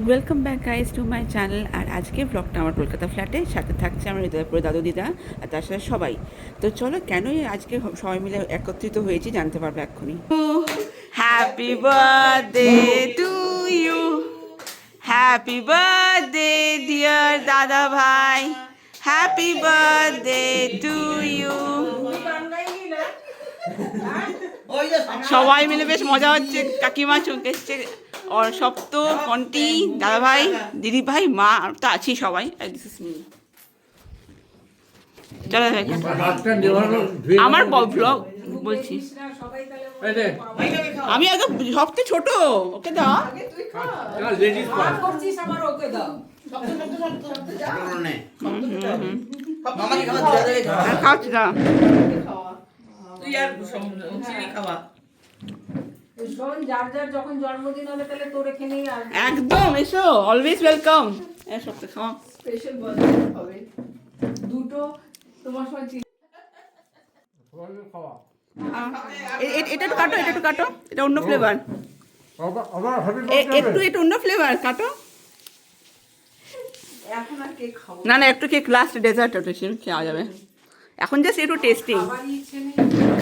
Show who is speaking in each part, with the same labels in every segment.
Speaker 1: Welcome back guys to my channel. আর আজকে ব্লগটা আমার কলকাতা ফ্ল্যাটে, সাথে থাকছে আমার হৃদয়পুরে দাদু দিদা আর তার সাথে সবাই। তো চলো কেনই আজকে সবাই মিলে একত্রিত হয়েছি জানতে পারবে এক্ষুনি। Happy birthday to you, happy birthday dear দাদা ভাই, হ্যাপি বার্থডে টু ইউ। সবাই মিলে বেশ মজা হচ্ছে। কাকিমা চলে এসছে, और सब तो কন্টি দাদা ভাই, দিদি ভাই, মা তো আছি সবাই। চলো আমার ব্লগ বলছি, আমি আগে সবচেয়ে ছোট, ওকে দাও। খাওয়াচ্ছি দাও, একদম এসো, অলওয়েজ ওয়েলকাম। সত্যি খাওয়া স্পেশাল বার্থডে হবে দুটো তোমার সাথে। এটা একটু কাটো, এটা একটু কাটো, এটা অন্য ফ্লেভার, একটু অন্য ফ্লেভার কাটো। না না, একটু কেক লাস্ট ডেজার্ট, ওটা খাওয়া যাবে এখন, জাস্ট একটু টেস্টিং।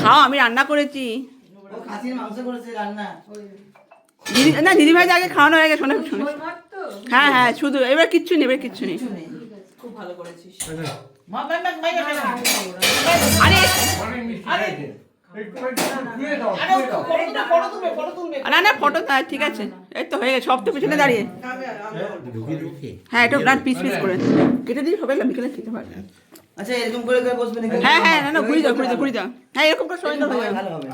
Speaker 1: খাও, আমি রান্না করেছি। দিদি না, দিদি ভাই আগে খাওয়ানো হয়ে গেছে, শোনা শুনে। হ্যাঁ হ্যাঁ, শুধু এবার কিচ্ছু নেই, এবার কিচ্ছু নেই। খুব ভালো করেছিস। আরে না না, ফটো ঠিক আছে, এই তো হয়ে গেছে, সব তো পিছনে দাঁড়িয়ে। হ্যাঁ, এটা পিস পিস করে কেটে দিই, সবাই বিকেলে খেতে পারবে।
Speaker 2: আচ্ছা, এরকম করে বসবে নাকি?
Speaker 1: হ্যাঁ হ্যাঁ, না না, ঘুরে যাও ঘুরে যাও ঘুরে যাও। হ্যাঁ, এরকম করে সবাই হয়ে যাবে, ভালো হবে।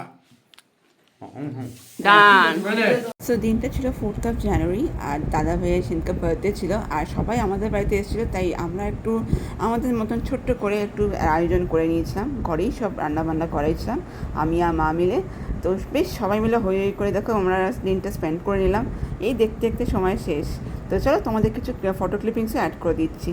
Speaker 1: ডান। সো দিনটা ছিল 4th of January, আর দাদা ভাইয়ের সেদিনকে বার্থডে ছিল, আর সবাই আমাদের বাড়িতে এসেছিলো, তাই আমরা একটু আমাদের মতন ছোট্ট করে একটু আয়োজন করে নিয়েছিলাম। ঘরেই সব রান্নাবান্না করাইছিলাম আমি আর মা মিলে। তো বেশ সবাই মিলে হই হই করে দেখো আমরা দিনটা স্পেন্ড করে নিলাম। এই দেখতে দেখতে সময় শেষ। তো চলো তোমাদের কিছু ফটো ক্লিপিংসও অ্যাড করে দিচ্ছি।